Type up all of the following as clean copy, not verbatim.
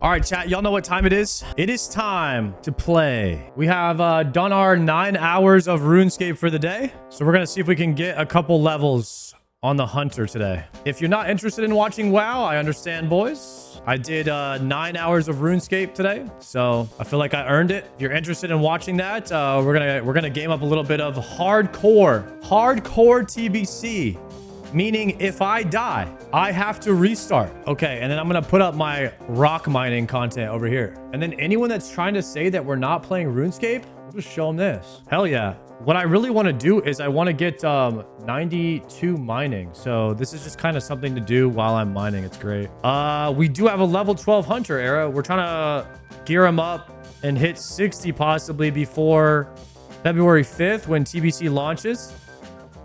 All right, chat, y'all know what time it is. It is time to play. We have done our 9 hours of RuneScape for the day. So we're going to see if we can get a couple levels on the Hunter today. If you're not interested in watching WoW, I understand, boys. I did 9 hours of RuneScape today, so I feel like I earned it. If you're interested in watching that, we're gonna game up a little bit of hardcore TBC. Meaning if I die, I have to restart. Okay, and then I'm gonna put up my rock mining content over here. And then anyone that's trying to say that we're not playing RuneScape, we'll just show them this. Hell yeah. What I really want to do is I want to get 92 mining. So this is just kind of something to do while I'm mining. It's great. We do have a level 12 Hunter era. We're trying to gear him up and hit 60 possibly before February 5th when TBC launches.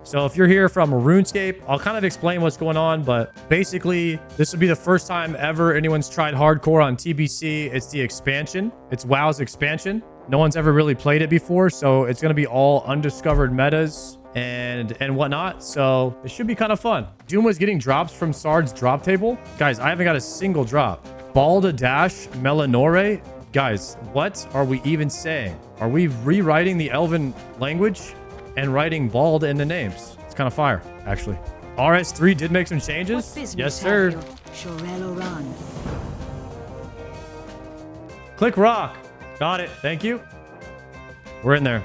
So if you're here from RuneScape, I'll kind of explain what's going on, but basically this would be the first time ever anyone's tried hardcore on TBC. It's the expansion. It's WoW's expansion. No one's ever really played it before, so it's going to be all undiscovered metas and whatnot. So it should be kind of fun. Doom was getting drops from Sard's drop table. Guys, I haven't got a single drop. Balda-Dash Melanore. Guys, what are we even saying? Are we rewriting the Elven language and writing bald in the names? It's kind of fire, actually. RS3 did make some changes. Yes, sir. Click rock. Got it. Thank you. We're in there.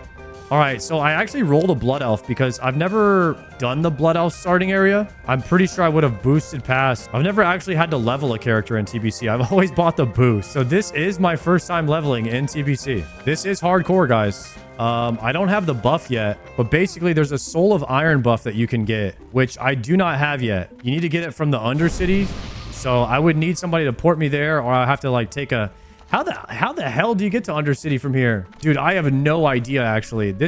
All right, so I actually rolled a Blood Elf because I've never done the Blood Elf starting area. I'm pretty sure I would have boosted past. I've never actually had to level a character in TBC. I've always bought the boost. So this is my first time leveling in TBC. This is hardcore, guys. I don't have the buff yet, but basically there's a Soul of Iron buff that you can get, which I do not have yet. You need to get it from the Undercities. So I would need somebody to port me there, or I have to like take a... How the hell do you get to Undercity from here? Dude, I have no idea, actually. It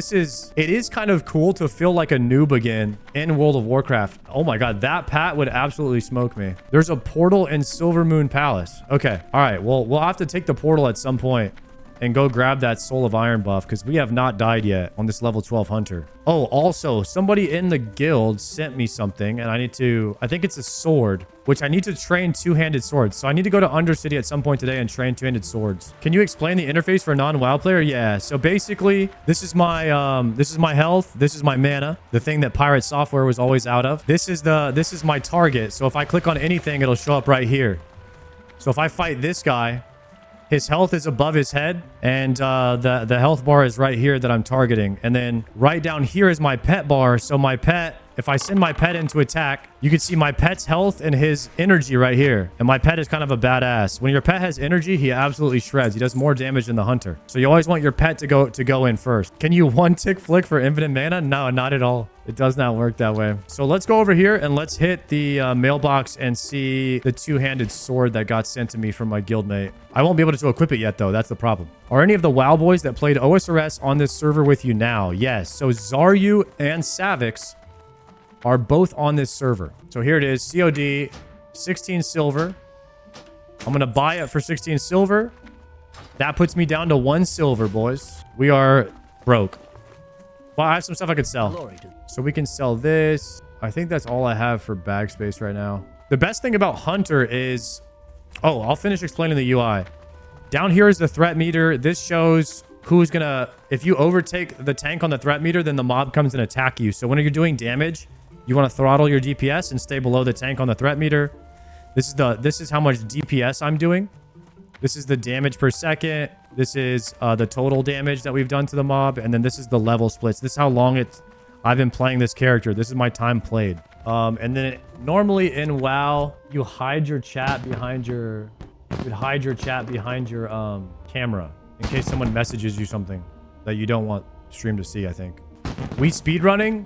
is kind of cool to feel like a noob again in World of Warcraft. Oh my god, that Pat would absolutely smoke me. There's a portal in Silvermoon Palace. Okay, all right, well, we'll have to take the portal at some point and go grab that Soul of Iron buff because we have not died yet on this level 12 Hunter. Oh, also, somebody in the guild sent me something, and I think it's a sword, which I need to train two-handed swords. So I need to go to Undercity at some point today and train two-handed swords. Can you explain the interface for a non-WoW player? Yeah, so basically, this is my health, this is my mana, the thing that Pirate Software was always out of. This is my target. So if I click on anything, it'll show up right here. So if I fight this guy, his health is above his head, and the health bar is right here that I'm targeting. And then right down here is my pet bar. So my pet, if I send my pet into attack, you can see my pet's health and his energy right here. And my pet is kind of a badass. When your pet has energy, he absolutely shreds. He does more damage than the Hunter. So you always want your pet to go in first. Can you one-tick flick for infinite mana? No, not at all. It does not work that way. So let's go over here and let's hit the mailbox and see the two-handed sword that got sent to me from my guildmate. I won't be able to equip it yet, though. That's the problem. Are any of the WoW boys that played OSRS on this server with you now? Yes. So Zaryu and Savix are both on this server. So here it is. COD, 16 silver. I'm going to buy it for 16 silver. That puts me down to 1 silver, boys. We are broke. Well, I have some stuff I could sell. So we can sell this. I think that's all I have for bag space right now. The best thing about Hunter is... Oh, I'll finish explaining the UI. Down here is the threat meter. This shows who's going to... If you overtake the tank on the threat meter, then the mob comes and attack you. So when you're doing damage, you want to throttle your DPS and stay below the tank on the threat meter. This is how much DPS I'm doing. This is the damage per second. This is the total damage that we've done to the mob. And then this is the level splits. This is how long I've been playing this character. This is my time played. And then normally in WoW, you hide your chat behind your... camera in case someone messages you something that you don't want stream to see, I think. We speedrunning?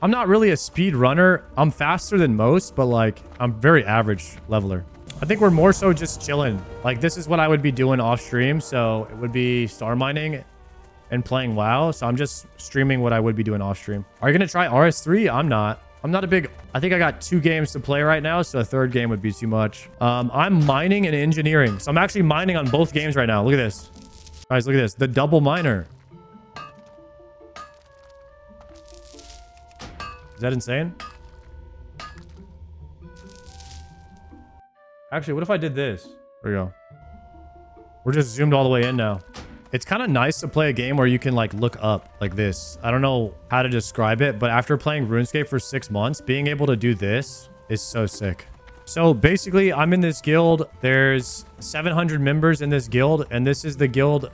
I'm not really a speed runner. I'm faster than most, but like I'm very average leveler. I think we're more so just chilling. Like this is what I would be doing off stream. So it would be star mining and playing WoW. So I'm just streaming what I would be doing off stream. Are you going to try RS3? I'm not a big... I think I got 2 games to play right now, so a 3rd game would be too much. I'm mining and engineering. So I'm actually mining on both games right now. Look at this. Guys, look at this. The double miner. Is that insane? Actually, what if I did this? There we go. We're just zoomed all the way in now. It's kind of nice to play a game where you can like look up like this. I don't know how to describe it, but after playing RuneScape for 6 months, being able to do this is so sick. So basically, I'm in this guild. There's 700 members in this guild, and this is the guild.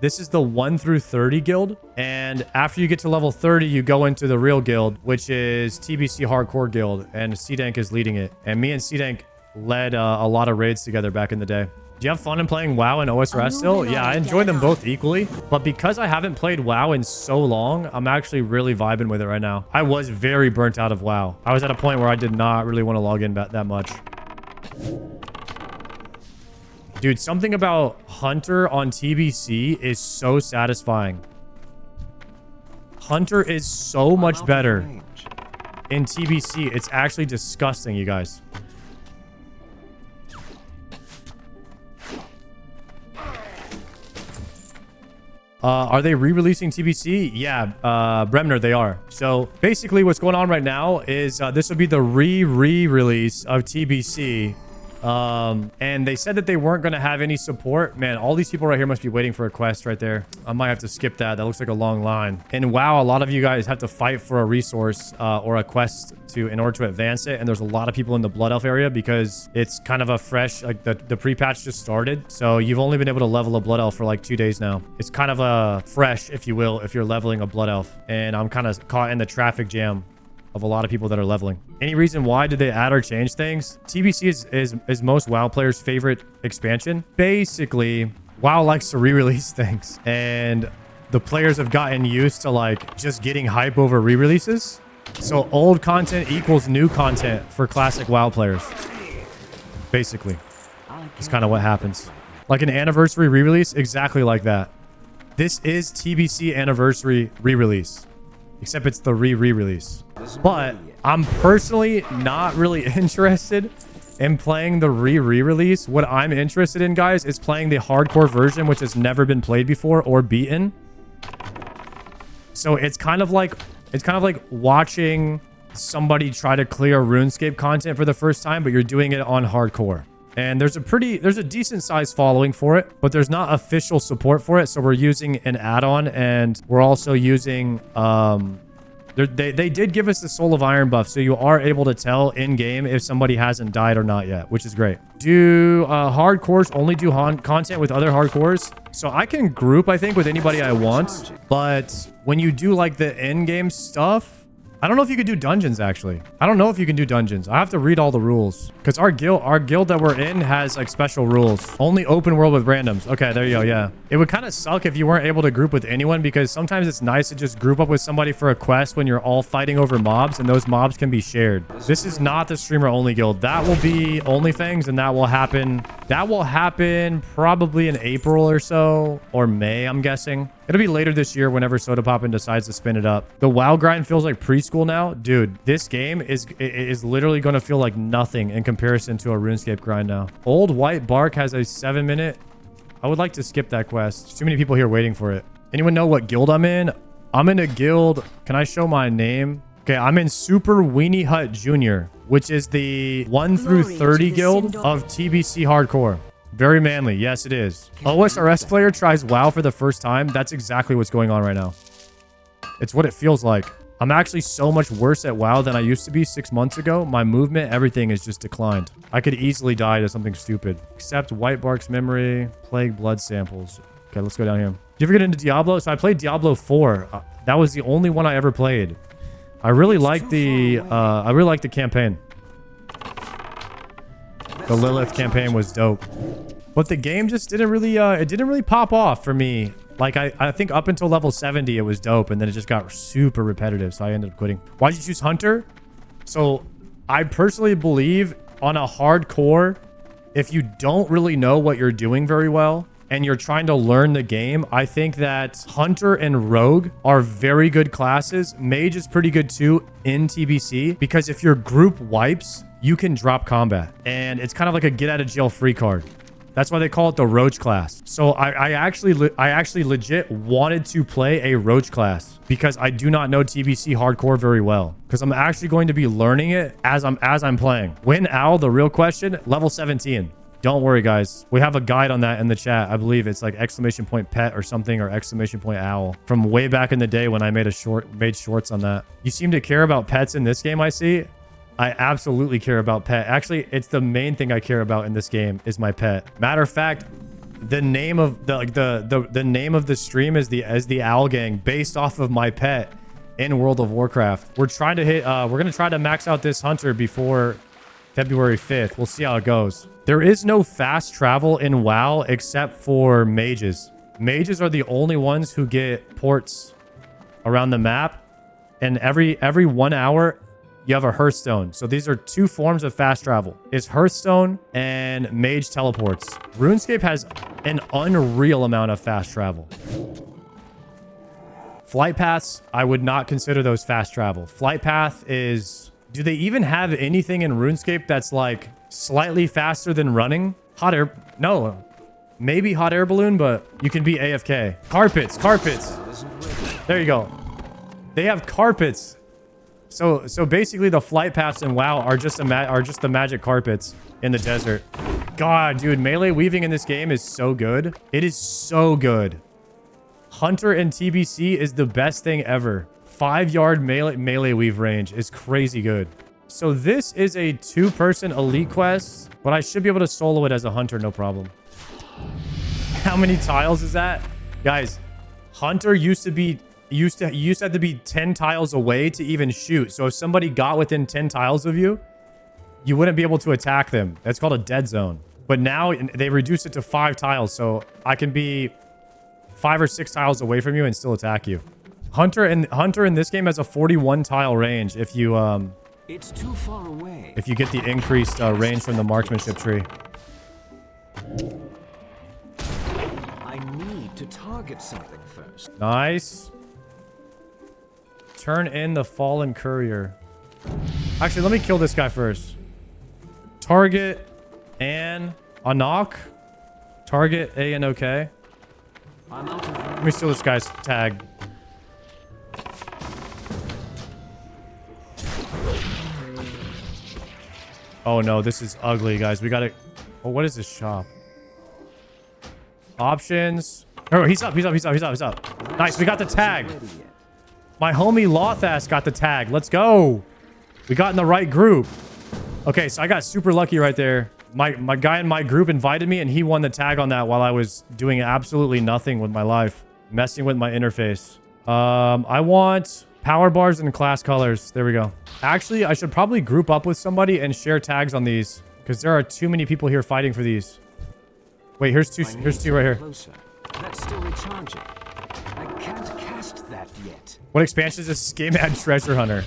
This is the 1 through 30 guild. And after you get to level 30, you go into the real guild, which is TBC Hardcore Guild, and C-Dank is leading it. And me and C-Dank led a lot of raids together back in the day. Do you have fun in playing WoW and OSRS still? Yeah, I enjoy them both equally. But because I haven't played WoW in so long, I'm actually really vibing with it right now. I was very burnt out of WoW. I was at a point where I did not really want to log in that much. Dude, something about Hunter on TBC is so satisfying. Hunter is so much better in TBC. It's actually disgusting, you guys. Are they re-releasing TBC? Yeah, Bremner, they are. So basically what's going on right now is this will be the re-release of TBC. And they said that they weren't going to have any support. Man, all these people right here must be waiting for a quest right there. I might have to skip that. That looks like a long line. And wow, a lot of you guys have to fight for a resource or a quest in order to advance it. And there's a lot of people in the Blood Elf area because it's kind of a fresh, like the pre-patch just started. So you've only been able to level a Blood Elf for like 2 days now. It's kind of a fresh, if you will, if you're leveling a Blood Elf. And I'm kind of caught in the traffic jam of a lot of people that are leveling. Any reason why did they add or change things? TBC is most WoW players' favorite expansion. Basically, WoW likes to re-release things. And the players have gotten used to like just getting hype over re-releases. So old content equals new content for classic WoW players. Basically. It's kind of what happens. Like an anniversary re-release, exactly like that. This is TBC anniversary re-release. Except it's the re-release. But I'm personally not really interested in playing the re-release. What I'm interested in, guys, is playing the hardcore version, which has never been played before or beaten. So it's kind of like watching somebody try to clear RuneScape content for the first time, but you're doing it on hardcore. And there's a decent sized following for it, but there's not official support for it. So we're using an add-on, and we're also using, they did give us the Soul of Iron buff. So you are able to tell in game if somebody hasn't died or not yet, which is great. Do hardcores only do content with other hardcores? So I can group, I think, with anybody I want. But when you do like the end game stuff, I don't know if you could do dungeons, actually. I don't know if you can do dungeons. I have to read all the rules. Because our guild that we're in has, like, special rules. Only open world with randoms. Okay, there you go, yeah. It would kind of suck if you weren't able to group with anyone, because sometimes it's nice to just group up with somebody for a quest when you're all fighting over mobs, and those mobs can be shared. This is not the streamer-only guild. That will be OnlyFans, and that will happen... That will happen probably in April or so, or May, I'm guessing. It'll be later this year whenever Soda Poppin decides to spin it up. The WoW grind feels like preschool now. Dude, this game is literally going to feel like nothing in comparison to a RuneScape grind now. Old White Bark has a 7-minute. I would like to skip that quest. There's too many people here waiting for it. Anyone know what guild I'm in? I'm in a guild. Can I show my name? Okay, I'm in Super Weenie Hut Jr., which is the 1 through 30 guild of TBC Hardcore. Very manly. Yes, it is. OSRS player tries WoW for the first time. That's exactly what's going on right now. It's what it feels like. I'm actually so much worse at WoW than I used to be 6 months ago. My movement, everything has just declined. I could easily die to something stupid. Except White Bark's memory, Plague blood samples. Okay, let's go down here. Did you ever get into Diablo? So I played Diablo 4. That was the only one I ever played. I really liked the campaign. The Lilith campaign was dope. But the game just didn't really pop off for me. Like, I think up until level 70, it was dope. And then it just got super repetitive. So I ended up quitting. Why'd you choose Hunter? So I personally believe on a hardcore, if you don't really know what you're doing very well and you're trying to learn the game, I think that Hunter and Rogue are very good classes. Mage is pretty good too in TBC, because if your group wipes, you can drop combat. And it's kind of like a get out of jail free card. That's why they call it the Roach class. So I actually legit wanted to play a Roach class because I do not know TBC hardcore very well. Because I'm actually going to be learning it as I'm playing. Win Owl, the real question, level 17. Don't worry, guys. We have a guide on that in the chat. I believe it's like !pet or something, or !owl from way back in the day when I made shorts on that. You seem to care about pets in this game, I see. I absolutely care about pet. Actually, it's the main thing I care about in this game is my pet. Matter of fact, the name of the name of the stream is the Owl Gang, based off of my pet in World of Warcraft. We're trying to hit we're gonna try to max out this hunter before February 5th. We'll see how it goes. There is no fast travel in WoW except for mages. Mages are the only ones who get ports around the map, and every 1 hour you have a Hearthstone. So these are two forms of fast travel. It's Hearthstone and mage teleports. RuneScape has an unreal amount of fast travel. Flight paths, I would not consider those fast travel. Flight path is... Do they even have anything in RuneScape that's like slightly faster than running? Hot air... No. Maybe hot air balloon, but you can be AFK. Carpets. There you go. They have carpets. So basically the flight paths in WoW are just the magic carpets in the desert. God, dude, melee weaving in this game is so good. It is so good. Hunter and TBC is the best thing ever. 5-yard melee weave range is crazy good. So this is a 2-person elite quest, but I should be able to solo it as a hunter, no problem. How many tiles is that? Guys, hunter used to have to be 10 tiles away to even shoot. So if somebody got within 10 tiles of you, you wouldn't be able to attack them. That's called a dead zone. But now they reduced it to 5 tiles. So I can be 5 or 6 tiles away from you and still attack you. Hunter in this game has a 41 tile range if you it's too far away. If you get the increased range from the marksmanship tree. I need to target something first. Nice. Turn in the fallen courier. Actually, let me kill this guy first. Target and a knock. Target A and OK. Let me steal this guy's tag. Oh no, this is ugly, guys. We gotta... Oh, what is this shop? Options. Oh, he's up. Nice, we got the tag. My homie Lothass got the tag. Let's go. We got in the right group. Okay, so I got super lucky right there. My guy in my group invited me, and he won the tag on that while I was doing absolutely nothing with my life. Messing with my interface. I want power bars and class colors. There we go. Actually, I should probably group up with somebody and share tags on these, because there are too many people here fighting for these. Wait, here's two right here. That's still recharging. I can't cast that yet. What expansion is this? Skimad Treasure Hunter.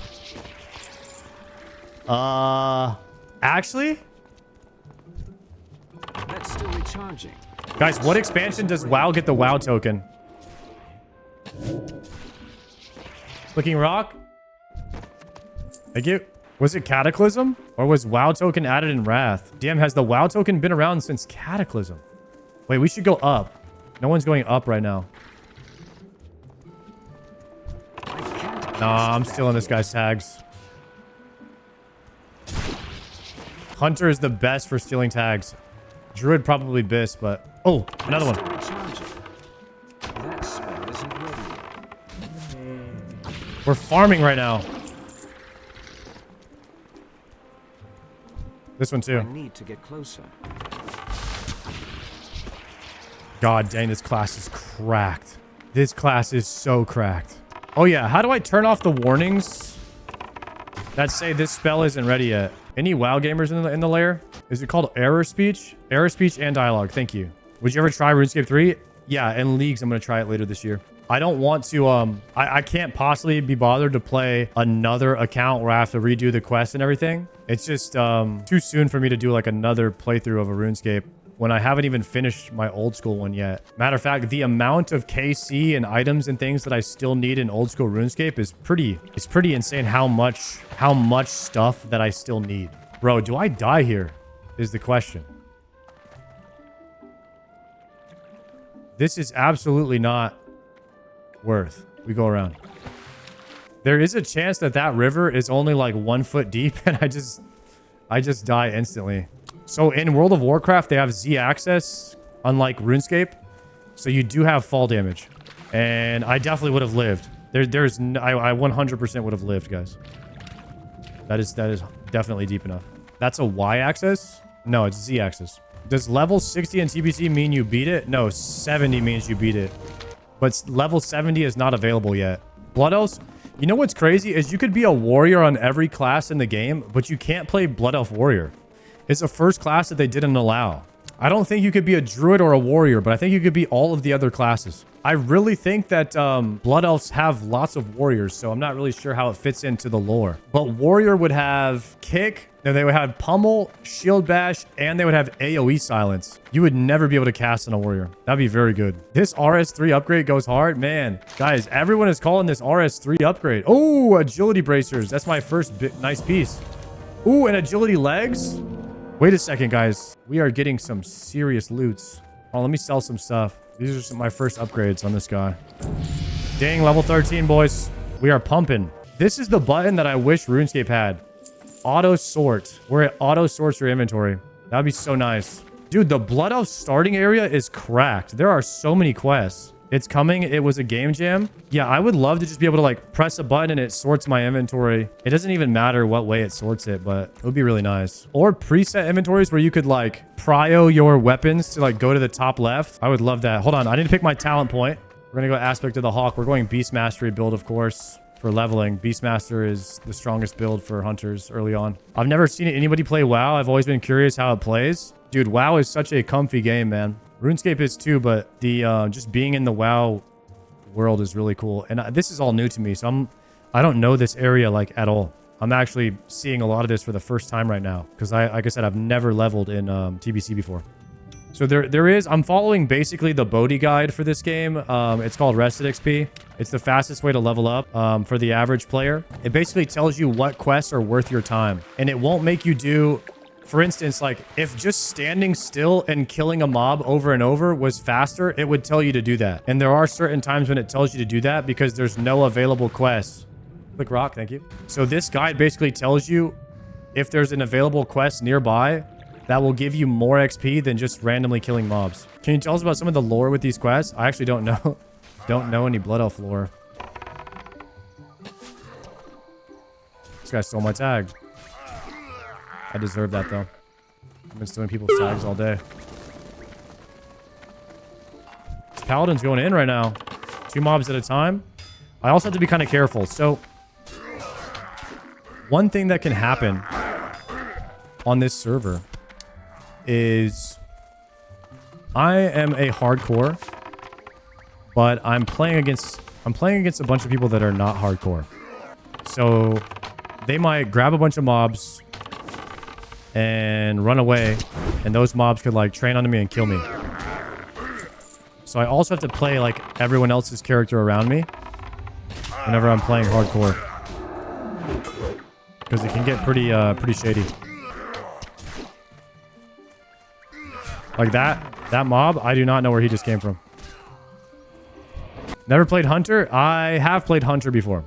Actually? That's still recharging. Guys, what expansion does WoW get the WoW token? Flicking Rock? Thank you. Was it Cataclysm? Or was WoW token added in Wrath? Damn, has the WoW token been around since Cataclysm? Wait, we should go up. No one's going up right now. Nah, I'm stealing this guy's tags. Hunter is the best for stealing tags. Druid probably Biss, but... Oh, another one. We're farming right now. This one too. I need to get closer. God dang, this class is cracked. This class is so cracked. Oh yeah, how do I turn off the warnings that say this spell isn't ready yet? Any WoW gamers in the lair? Is it called error speech? Error speech and dialogue. Thank you. Would you ever try RuneScape 3? Yeah, in leagues, I'm going to try it later this year. I don't want to, I can't possibly be bothered to play another account where I have to redo the quest and everything. It's just too soon for me to do like another playthrough of a RuneScape when I haven't even finished my old school one yet. Matter of fact, the amount of KC and items and things that I still need in old school RuneScape is pretty insane how much stuff that I still need. Bro, do I die here? Is the question. This is absolutely not worth. We go around. There is a chance that that river is only like 1 foot deep and I just die instantly. So in World of Warcraft, they have Z access, unlike RuneScape. So you do have fall damage. And I definitely would have lived. I 100% would have lived, guys. That is definitely deep enough. That's a Y axis? No, it's Z axis. Does level 60 in TBC mean you beat it? No, 70 means you beat it. But level 70 is not available yet. Blood Elves, you know what's crazy is you could be a warrior on every class in the game, but you can't play Blood Elf Warrior. It's the first class that they didn't allow. I don't think you could be a druid or a warrior, but I think you could be all of the other classes. I really think that Blood Elves have lots of warriors, so I'm not really sure how it fits into the lore. But warrior would have kick, then they would have pummel, shield bash, and they would have AoE silence. You would never be able to cast on a warrior. That'd be very good. This RS3 upgrade goes hard. Man, guys, everyone is calling this RS3 upgrade. Oh, agility bracers. That's my first nice piece. Ooh, and agility legs. Wait a second, guys. We are getting some serious loots. Oh, let me sell some stuff. These are my first upgrades on this guy. Dang, level 13, boys. We are pumping. This is the button that I wish RuneScape had. Auto sort. Where it auto sorts your inventory. That'd be so nice. Dude, the Blood Elf starting area is cracked. There are so many quests. It's coming. It was a game jam. Yeah, I would love to just be able to like press a button and it sorts my inventory. It doesn't even matter what way it sorts it, but it would be really nice. Or preset inventories where you could like prio your weapons to like go to the top left. I would love that. Hold on. I need to pick my talent point. We're going to go Aspect of the Hawk. We're going Beast Mastery build, of course, for leveling. Beastmaster is the strongest build for hunters early on. I've never seen anybody play WoW. I've always been curious how it plays. Dude, WoW is such a comfy game, man. RuneScape is too, but the just being in the WoW world is really cool. And this is all new to me, so I don't know this area like at all. I'm actually seeing a lot of this for the first time right now because like I said, I've never leveled in TBC before. So I'm following basically the Bodhi guide for this game. It's called Rested XP. It's the fastest way to level up for the average player. It basically tells you what quests are worth your time, and it won't make you do. For instance, like if just standing still and killing a mob over and over was faster, it would tell you to do that. And there are certain times when it tells you to do that because there's no available quests. Click rock, thank you. So this guide basically tells you if there's an available quest nearby that will give you more XP than just randomly killing mobs. Can you tell us about some of the lore with these quests? I actually don't know. Don't know any Blood Elf lore. This guy stole my tag. I deserve that, though. I've been stealing people's tags all day. This paladin's going in right now. 2 mobs at a time. I also have to be kind of careful. So, one thing that can happen on this server is I am a hardcore, but I'm playing against a bunch of people that are not hardcore. So, they might grab a bunch of mobs and run away, and those mobs could like train onto me and kill me. So I also have to play like everyone else's character around me whenever I'm playing hardcore, because it can get pretty shady. Like that mob, I do not know where he just came from. Never played Hunter. I have played Hunter before.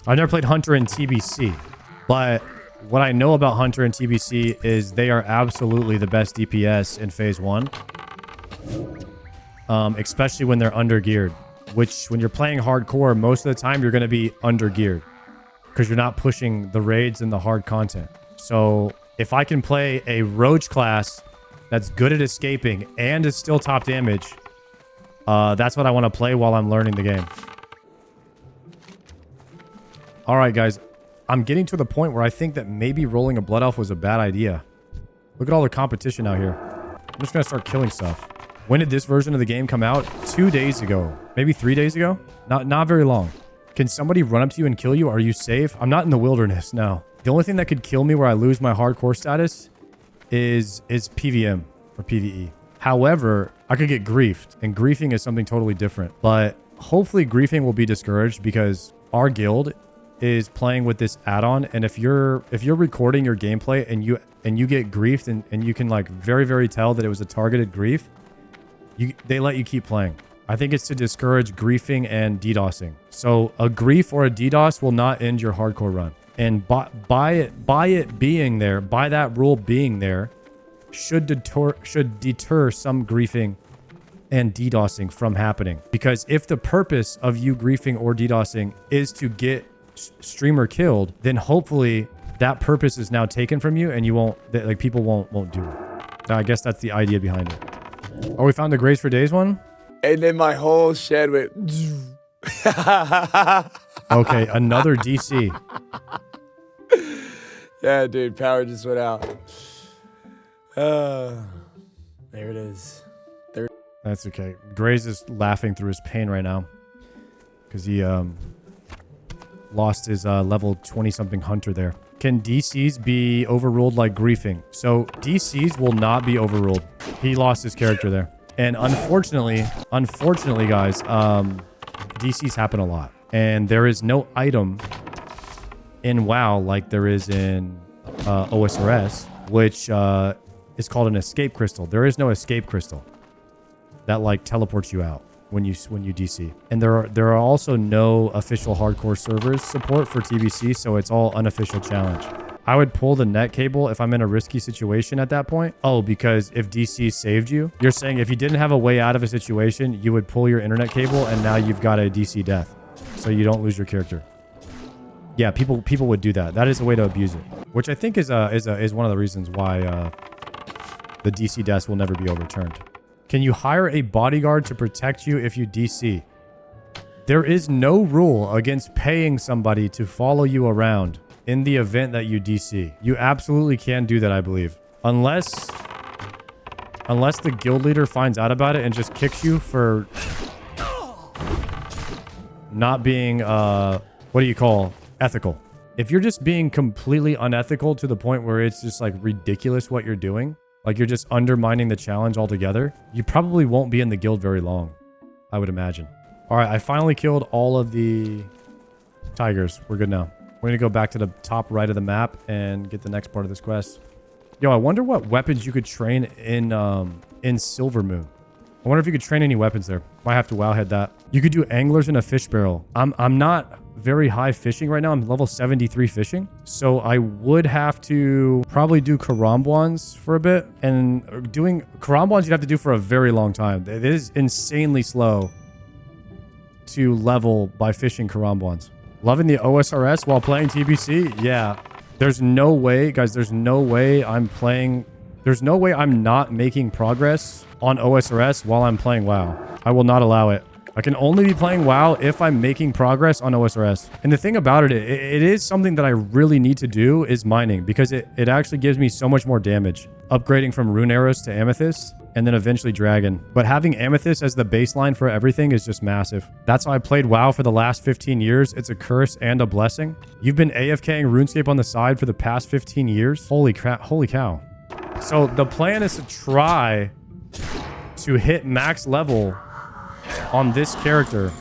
I've never played Hunter in TBC, but what I know about Hunter and TBC is they are absolutely the best DPS in Phase 1. Especially when they're under-geared. Which, when you're playing hardcore, most of the time you're going to be under-geared. Because you're not pushing the raids and the hard content. So, if I can play a Roach class that's good at escaping and is still top damage, that's what I want to play while I'm learning the game. Alright, guys. I'm getting to the point where I think that maybe rolling a Blood Elf was a bad idea. Look at all the competition out here. I'm just going to start killing stuff. When did this version of the game come out? 2 days ago. Maybe 3 days ago? Not very long. Can somebody run up to you and kill you? Are you safe? I'm not in the wilderness, no. The only thing that could kill me where I lose my hardcore status is PVM or PvE. However, I could get griefed, and griefing is something totally different. But hopefully griefing will be discouraged because our guild is playing with this add-on, and if you're recording your gameplay and you get griefed and you can like very tell that it was a targeted grief, they let you keep playing. I think it's to discourage griefing and DDoSing. So a grief or a DDoS will not end your hardcore run. And by it being there, by that rule being there, should deter some griefing and DDoSing from happening. Because if the purpose of you griefing or DDoSing is to get streamer killed, then hopefully that purpose is now taken from you and you won't, like, people won't do it. I guess that's the idea behind it. Oh, we found the Grace for Days one? And then my whole shed went. Okay, another DC. Yeah, dude, power just went out. There it is. That's okay. Gray's is laughing through his pain right now because he lost his level 20-something hunter there. Can DCs be overruled like griefing? So DCs will not be overruled. He lost his character there. And unfortunately, guys, DCs happen a lot. And there is no item in WoW like there is in OSRS, which is called an escape crystal. There is no escape crystal that like teleports you out when you DC. And there are also no official hardcore servers support for TBC, so it's all unofficial challenge. I would pull the net cable if I'm in a risky situation at that point. Oh, because if DC saved you, you're saying if you didn't have a way out of a situation, you would pull your internet cable and now you've got a DC death, so you don't lose your character. Yeah, people would do that. That is a way to abuse it, which I think is one of the reasons why the DC deaths will never be overturned. Can you hire a bodyguard to protect you if you DC? There is no rule against paying somebody to follow you around in the event that you DC. You absolutely can do that, I believe. Unless the guild leader finds out about it and just kicks you for not being, what do you call, ethical. If you're just being completely unethical to the point where it's just like ridiculous what you're doing, like you're just undermining the challenge altogether, you probably won't be in the guild very long, I would imagine. All right, I finally killed all of the tigers. We're good now. We're gonna go back to the top right of the map and get the next part of this quest. Yo, I wonder what weapons you could train in Silver Moon. I wonder if you could train any weapons there. Might have to wowhead that. You could do anglers in a fish barrel. I'm not very high fishing right now. I'm level 73 fishing. So I would have to probably do karambwans for a bit. And doing karambwans you'd have to do for a very long time. It is insanely slow to level by fishing karambwans. Loving the OSRS while playing TBC? Yeah. There's no way, guys, there's no way I'm not making progress on OSRS while I'm playing WoW. I will not allow it. I can only be playing WoW if I'm making progress on OSRS. And the thing about it is something that I really need to do is mining, because it actually gives me so much more damage. Upgrading from rune arrows to amethyst and then eventually dragon. But having amethyst as the baseline for everything is just massive. That's how I played WoW for the last 15 years. It's a curse and a blessing. You've been AFKing RuneScape on the side for the past 15 years? Holy crap, holy cow. So the plan is to try to hit max level on this character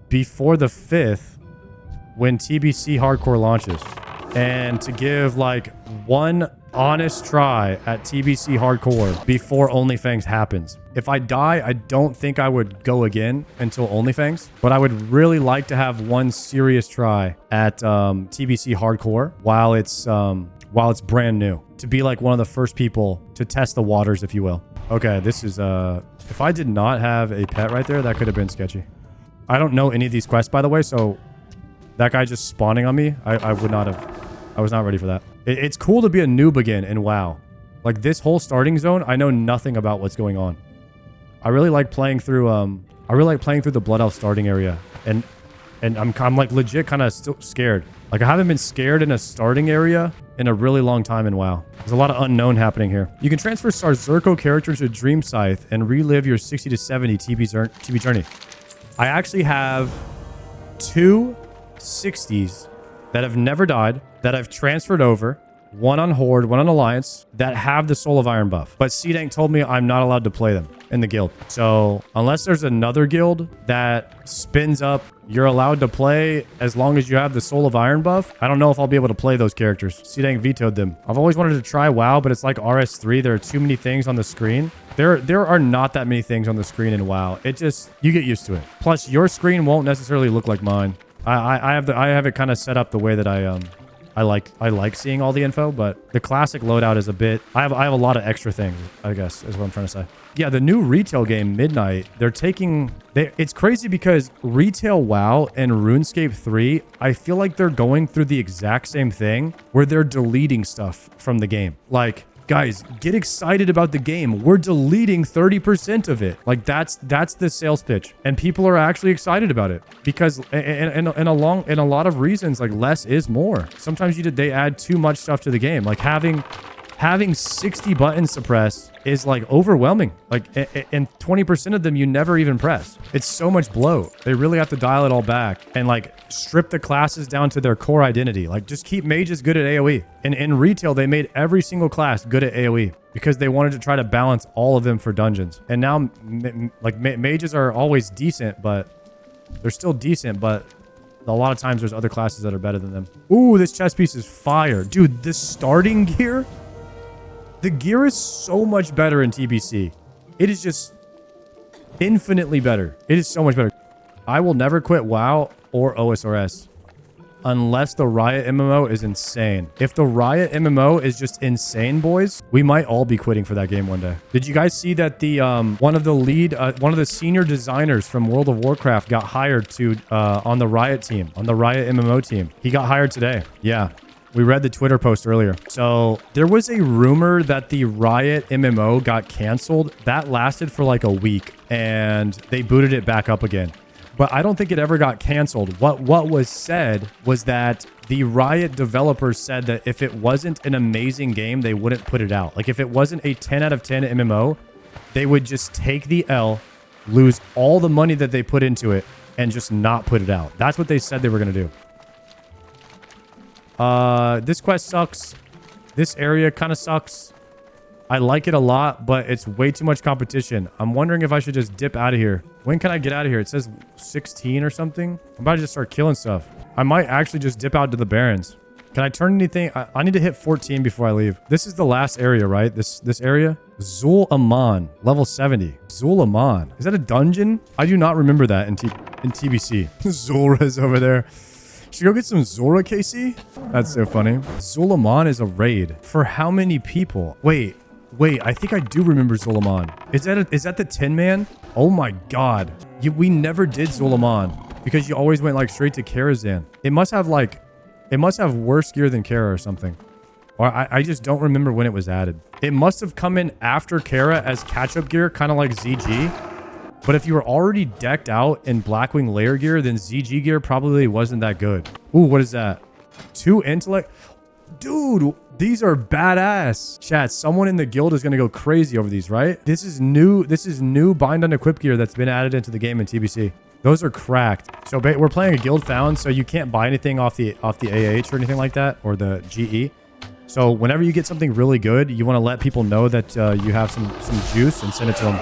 before the 5th when TBC Hardcore launches, and to give like one honest try at TBC Hardcore before OnlyFans happens. If I die, I don't think I would go again until OnlyFans, but I would really like to have one serious try at TBC Hardcore while it's brand new, to be like one of the first people to test the waters, if you will. Okay, this is if I did not have a pet right there, that could have been sketchy. I don't know any of these quests, by the way, so that guy just spawning on me, I would not have. I was not ready for that. It's cool to be a noob again in WoW. Like this whole starting zone, I know nothing about what's going on. I really like playing through the Blood Elf starting area, and I'm like legit kind of still scared. Like I haven't been scared in a starting area in a really long time in WoW. There's a lot of unknown happening here. You can transfer Sardaco characters to Dream Scythe and relive your 60 to 70 TB journey. I actually have 2 60s that have never died, that I've transferred over, one on Horde, one on Alliance, that have the Soul of Iron buff. But C-Dank told me I'm not allowed to play them in the guild. So unless there's another guild that spins up, you're allowed to play as long as you have the Soul of Iron buff, I don't know if I'll be able to play those characters. C-Dank vetoed them. I've always wanted to try WoW, but it's like RS3. There are too many things on the screen. There are not that many things on the screen in WoW. It just, you get used to it. Plus, your screen won't necessarily look like mine. I have it kind of set up the way that I I like seeing all the info, but the classic loadout is a bit... I have a lot of extra things, I guess, is what I'm trying to say. Yeah, the new retail game, Midnight, they're taking... It's crazy because Retail WoW and RuneScape 3, I feel like they're going through the exact same thing where they're deleting stuff from the game. Like, guys, get excited about the game. We're deleting 30% of it. Like, that's the sales pitch. And people are actually excited about it because in a lot of reasons, like, less is more. Sometimes they add too much stuff to the game. Like, having 60 buttons to press is like overwhelming. Like, and 20% of them you never even press. It's so much bloat. They really have to dial it all back and like strip the classes down to their core identity. Like, just keep mages good at AoE. And in retail, they made every single class good at AoE because they wanted to try to balance all of them for dungeons. And now mages are always decent, but they're still decent, but a lot of times there's other classes that are better than them. Ooh, this chest piece is fire. Dude, this starting gear, the gear is so much better in TBC. It is just infinitely better. It is so much better. I will never quit WoW or OSRS unless the Riot MMO is insane. If the Riot MMO is just insane, boys, we might all be quitting for that game one day. Did you guys see that the one of the senior designers from World of Warcraft got hired to on the Riot team, on the Riot MMO team? He got hired today. Yeah. We read the Twitter post earlier. So there was a rumor that the Riot MMO got canceled. That lasted for like a week and they booted it back up again. But I don't think it ever got canceled. What was said was that the Riot developers said that if it wasn't an amazing game, they wouldn't put it out. Like, if it wasn't a 10 out of 10 MMO, they would just take the L, lose all the money that they put into it, and just not put it out. That's what they said they were going to do. This quest sucks. This area kind of sucks. I like it a lot, but it's way too much competition. I'm wondering if I should just dip out of here. When can I get out of here? It says 16 or something. I'm about to just start killing stuff. I might actually just dip out to the Barrens. Can I turn anything? I need to hit 14 before I leave. This is the last area, right? This area? Zul Aman, level 70. Zul Aman. Is that a dungeon? I do not remember that in TBC. Zora's over there. Should we go get some Zora, Casey? That's so funny. Zulaman is a raid. For how many people? Wait, I think I do remember Zulaman. Is that the Tin Man? Oh my god. We never did Zulaman because you always went like straight to Karazhan. It must have worse gear than Kara or something. Or I just don't remember when it was added. It must have come in after Kara as catch-up gear, kind of like ZG. But if you were already decked out in Blackwing layer gear, then ZG gear probably wasn't that good. Ooh, what is that? 2 intellect. Dude, these are badass. Chat, someone in the guild is going to go crazy over these, right? This is new bind on equip gear that's been added into the game in TBC. Those are cracked. So we're playing a guild found, so you can't buy anything off the AH or anything like that, or the GE. So whenever you get something really good, you want to let people know that you have some juice and send it to them.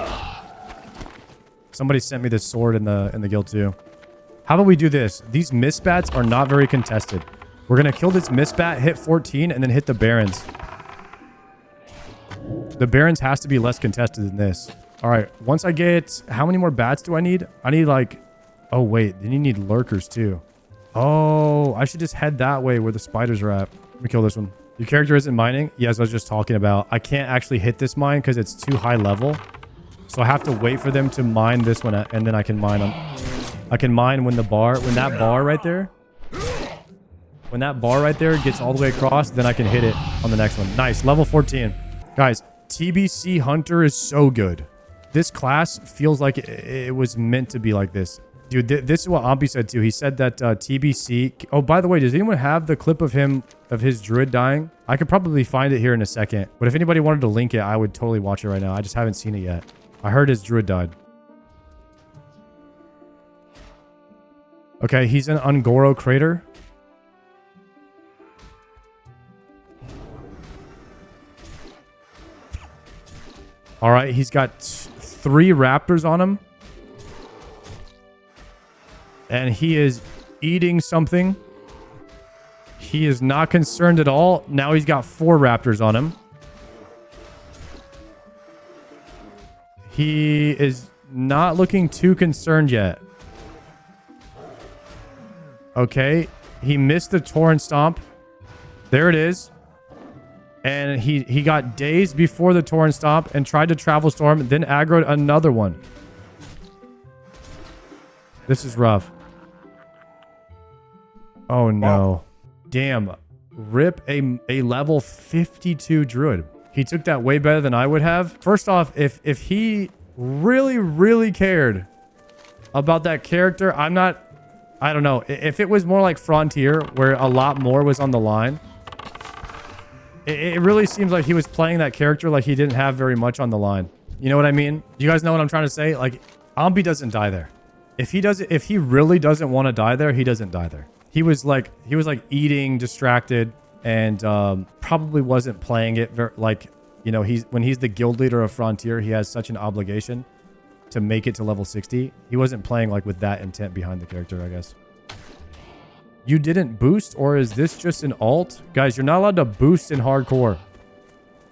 Somebody sent me this sword in the guild too. How about we do this? These misbats are not very contested. We're going to kill this misbat, hit 14, and then hit the Barrens. The Barrens has to be less contested than this. All right. Once I get... How many more bats do I need? I need like... Oh, wait. Then you need lurkers too. Oh, I should just head that way where the spiders are at. Let me kill this one. Your character isn't mining? Yes, I was just talking about. I can't actually hit this mine because it's too high level. So I have to wait for them to mine this one, and then I can mine them. I can mine when that bar right there gets all the way across, then I can hit it on the next one. Nice, level 14. Guys, TBC Hunter is so good. This class feels like it was meant to be like this. Dude, this is what Ampi said too. He said that TBC... Oh, by the way, does anyone have the clip of his druid dying? I could probably find it here in a second. But if anybody wanted to link it, I would totally watch it right now. I just haven't seen it yet. I heard his druid died. Okay, he's in Ungoro Crater. All right, he's got 3 raptors on him. And he is eating something. He is not concerned at all. Now he's got 4 raptors on him. He is not looking too concerned yet. Okay. He missed the Torrent Stomp. There it is. And he got dazed before the torrent stopped and tried to travel storm, then aggroed another one. This is rough. Oh no. Damn. Rip a level 52 druid. He took that way better than I would have. First off, if he really cared about that character, I don't know. If it was more like Frontier, where a lot more was on the line, it really seems like he was playing that character like he didn't have very much on the line. You know what I mean? Do you guys know what I'm trying to say? Like, Ambi doesn't die there. If he really doesn't want to die there, he doesn't die there. He was like eating, distracted, and probably wasn't playing it like, you know, when he's the guild leader of Frontier, he has such an obligation to make it to level 60. He wasn't playing like with that intent behind the character, I guess. You didn't boost, or is this just an alt? Guys, you're not allowed to boost in hardcore.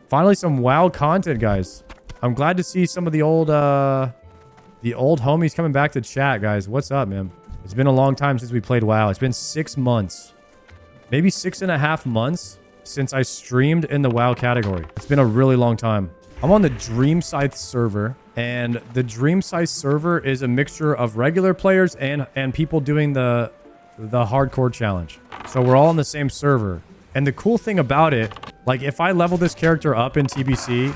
Finally, some WoW content, guys. I'm glad to see some of the old homies coming back to chat, guys. What's up, man? It's been a long time since we played WoW. It's been 6 months. Maybe 6.5 months since I streamed in the WoW category. It's been a really long time. I'm on the Dream Scythe server, and the Dream Scythe server is a mixture of regular players and people doing the hardcore challenge. So we're all on the same server. And the cool thing about it, like if I level this character up in TBC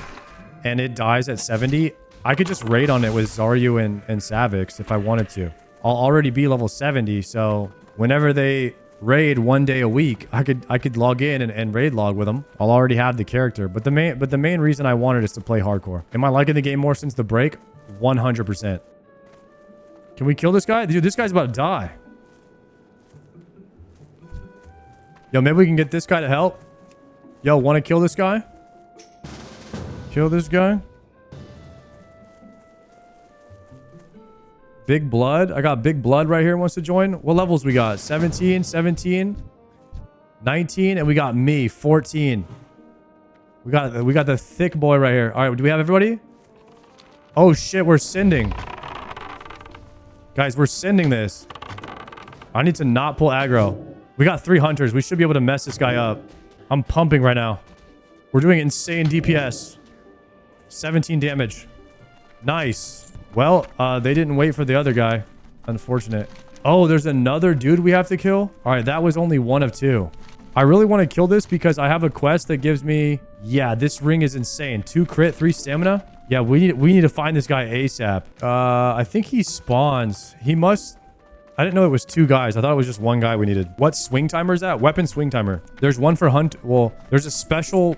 and it dies at 70, I could just raid on it with Zaryu and Savix if I wanted to. I'll already be level 70, so whenever they raid 1 day a week, I could log in and raid log with them. I'll already have the character. But the main reason I wanted is to play hardcore. Am I liking the game more since the break? 100%. Can we kill this guy? Dude, this guy's about to die. Yo, maybe we can get this guy to help. Yo, want to kill this guy? Kill this guy? Big Blood. I got Big Blood right here wants to join. What levels we got? 17, 17, 19, and we got me, 14. We got the thick boy right here. All right, do we have everybody? Oh shit, we're sending. Guys, we're sending this. I need to not pull aggro. We got 3 hunters. We should be able to mess this guy up. I'm pumping right now. We're doing insane DPS. 17 damage. Nice. Well, they didn't wait for the other guy. Unfortunate. Oh, there's another dude we have to kill? All right, that was only 1 of 2. I really want to kill this because I have a quest that gives me... Yeah, this ring is insane. 2 crit, 3 stamina. Yeah, we need to find this guy ASAP. I think he spawns. He must... I didn't know it was 2 guys. I thought it was just 1 guy we needed. What swing timer is that? Weapon swing timer. There's one for hunt. Well, there's a special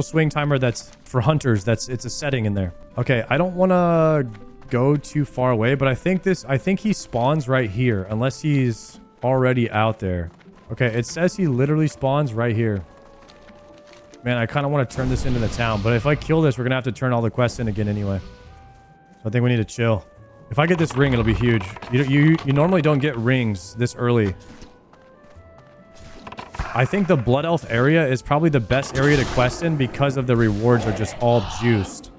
swing timer that's for hunters. It's a setting in there. Okay, I don't want to go too far away, but I think he spawns right here unless he's already out there. Okay, it says he literally spawns right here. Man, I kind of want to turn this into the town, but if I kill this, we're going to have to turn all the quests in again anyway. So I think we need to chill. If I get this ring, it'll be huge. You normally don't get rings this early. I think the Blood Elf area is probably the best area to quest in because of the rewards are just all juiced.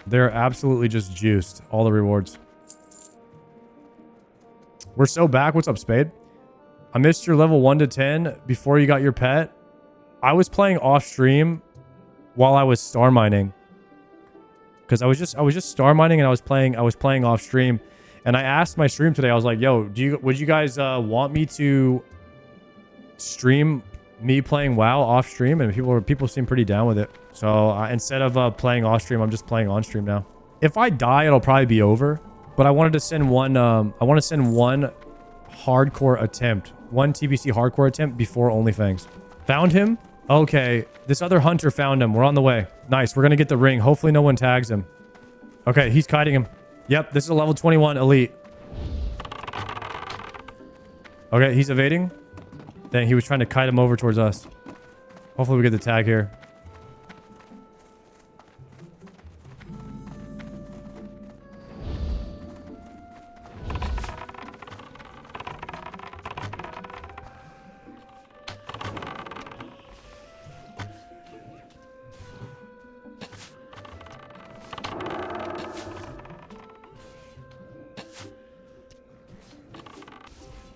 They're absolutely just juiced. All the rewards. We're so back. What's up, Spade? I missed your level 1 to 10 before you got your pet. I was playing off stream while I was star mining. Because I was just star mining and I was playing off stream. And I asked my stream today, I was like, yo, would you guys want me to stream me playing WoW off stream? And people seem pretty down with it. So instead of playing off stream, I'm just playing on stream now. If I die, it'll probably be over. But I wanted to send one hardcore attempt, 1 TBC hardcore attempt before OnlyFans. Found him. Okay, this other hunter found him. We're on the way. Nice. We're gonna get the ring. Hopefully no one tags him. Okay, he's kiting him. Yep, this is a level 21 elite. Okay, he's evading. Dang, he was trying to kite him over towards us. Hopefully we get the tag here.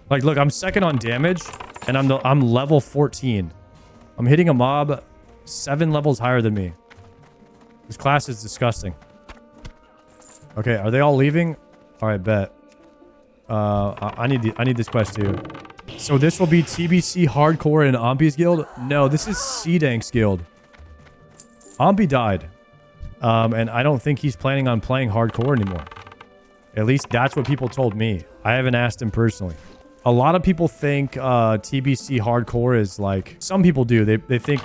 Like, look, I'm second on damage. And I'm level 14. I'm hitting a mob 7 levels higher than me. This class is disgusting. Okay, are they all leaving? All right, bet. I need this quest too. So this will be TBC Hardcore and Ampi's guild? No, this is C-Dank's guild. Ampi died. And I don't think he's planning on playing hardcore anymore. At least that's what people told me. I haven't asked him personally. A lot of people think TBC hardcore is like, some people do. They think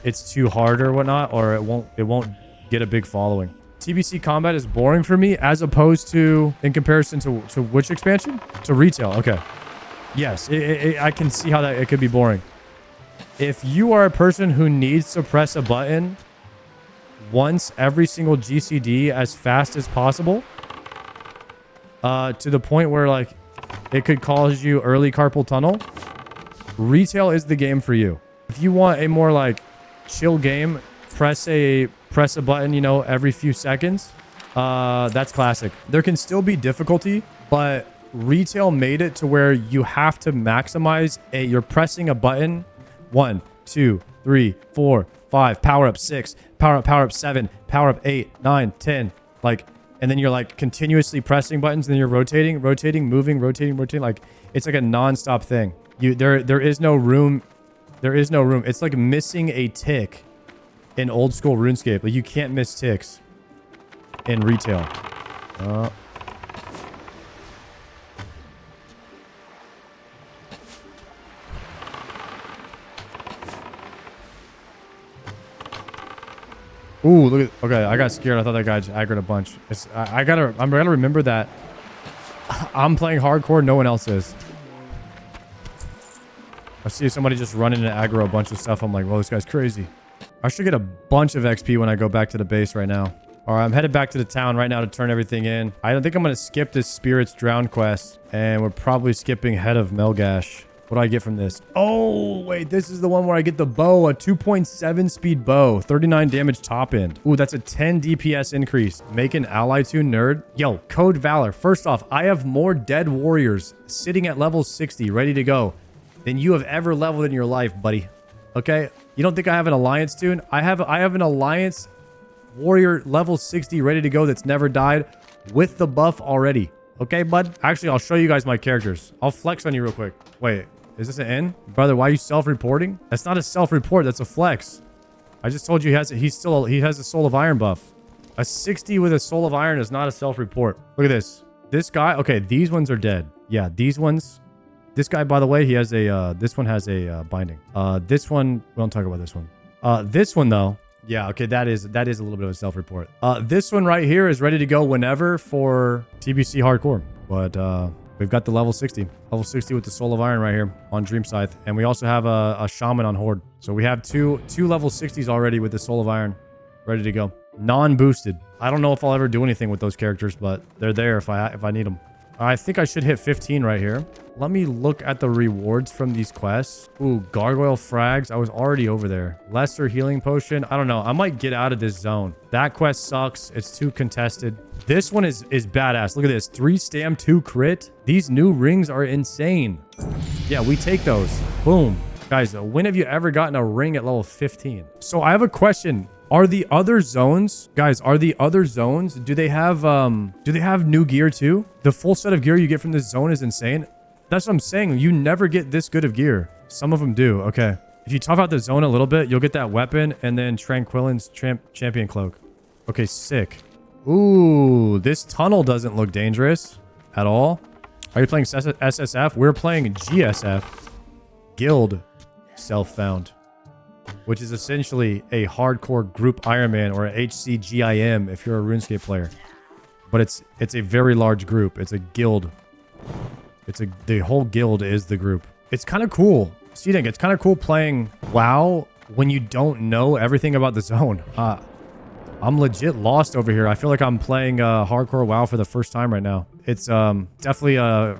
it's too hard or whatnot, or it won't get a big following. TBC combat is boring for me as opposed to, in comparison to which expansion? To retail. Okay. Yes, I can see how that it could be boring. If you are a person who needs to press a button once every single GCD as fast as possible, to the point where like it could cause you early carpal tunnel, retail is the game for you. If you want a more like chill game, press a button, you know, every few seconds, that's classic. There can still be difficulty, but retail made it to where you have to maximize you're pressing a button 1 2 3 4 5, power up 6, power up 7, power up 8 9 10, like, and then you're like continuously pressing buttons, and then you're rotating, moving, rotating. Like, it's like a non-stop thing. There is no room. It's like missing a tick in old school RuneScape. Like, you can't miss ticks in retail. Ooh, look at, okay, I got scared. I thought that guy just aggroed a bunch. I'm gonna remember that I'm playing hardcore, no one else is. I see somebody just running and aggro a bunch of stuff. I'm like, well, this guy's crazy. I should get a bunch of XP when I go back to the base right now. All right, I'm headed back to the town right now to turn everything in. I don't think I'm gonna skip this Spirits Drown quest, and we're probably skipping Head of Melgash. What do I get from this? Oh, wait, this is the one where I get the bow, a 2.7 speed bow, 39 damage top end. Ooh, that's a 10 DPS increase. Make an ally tune, nerd. Yo, Code Valor. First off, I have more dead warriors sitting at level 60, ready to go, than you have ever leveled in your life, buddy. Okay? You don't think I have an alliance tune? I have an alliance warrior level 60 ready to go that's never died with the buff already. Okay, bud? Actually, I'll show you guys my characters. I'll flex on you real quick. Wait. Is this an N? Brother, why are you self-reporting? That's not a self-report. That's a flex. I just told you he has a Soul of Iron buff. A 60 with a Soul of Iron is not a self-report. Look at this. This guy. Okay, these ones are dead. Yeah, these ones. This guy, by the way, he has a, this one has a binding. This one, we don't talk about this one. This one, though. Yeah, okay, that is a little bit of a self-report. This one right here is ready to go whenever for TBC Hardcore. But, we've got the level 60. Level 60 with the Soul of Iron right here on Dream Scythe. And we also have a Shaman on Horde. So we have two level 60s already with the Soul of Iron ready to go. Non-boosted. I don't know if I'll ever do anything with those characters, but they're there if I need them. I think I should hit 15 right here. Let me look at the rewards from these quests. Ooh, Gargoyle Frags. I was already over there. Lesser Healing Potion. I don't know. I might get out of this zone. That quest sucks. It's too contested. This one is badass. Look at this. 3 stam, 2 crit. These new rings are insane. Yeah, we take those. Boom. Guys, when have you ever gotten a ring at level 15? So I have a question. Are the other zones, guys, do they have new gear too? The full set of gear you get from this zone is insane. That's what I'm saying. You never get this good of gear. Some of them do. Okay. If you tough out the zone a little bit, you'll get that weapon and then Tranquillin's champion cloak. Okay, sick. Ooh, this tunnel doesn't look dangerous at all. Are you playing SSF? We're playing GSF. Guild Self-Found, which is essentially a hardcore group Ironman or a HCGIM if you're a RuneScape player. But it's a very large group. It's a guild. The whole guild is the group. It's kind of cool. C-Dank, it's kind of cool playing WoW when you don't know everything about the zone. I'm legit lost over here. I feel like I'm playing hardcore WoW for the first time right now. It's definitely a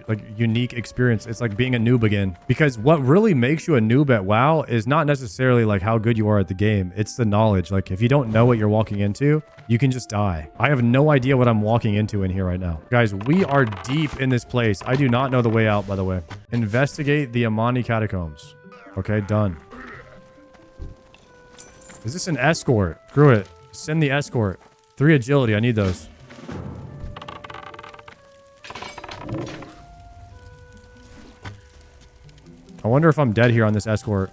like unique experience. It's like being a noob again, because what really makes you a noob at WoW is not necessarily like how good you are at the game. It's the knowledge. Like if you don't know what you're walking into, you can just die. I have no idea what I'm walking into in here right now. Guys, we are deep in this place. I do not know the way out, by the way. Investigate the Amani catacombs. Okay, done. Is this an escort? Screw it. Send the escort. 3 agility. I need those. I wonder if I'm dead here on this escort.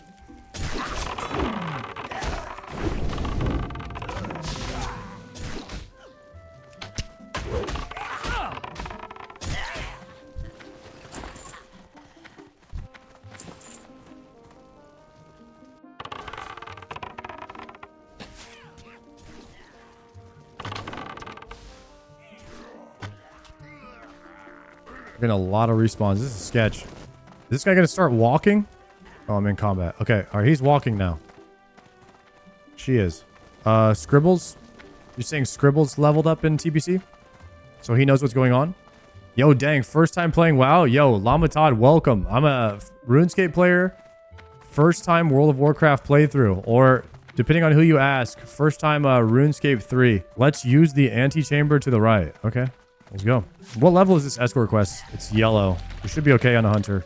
Getting a lot of respawns. This is sketch. Is this guy gonna start walking? Oh, I'm in combat. Okay, all right, he's walking now. She is. Scribbles? You're saying Scribbles leveled up in TBC? So he knows what's going on? Yo, dang, first time playing WoW? Yo, Llama Todd, welcome. I'm a RuneScape player. First time World of Warcraft playthrough. Or, depending on who you ask, first time RuneScape 3. Let's use the antechamber to the right. Okay. Let's go. What level is this escort quest? It's yellow. We should be okay on a hunter.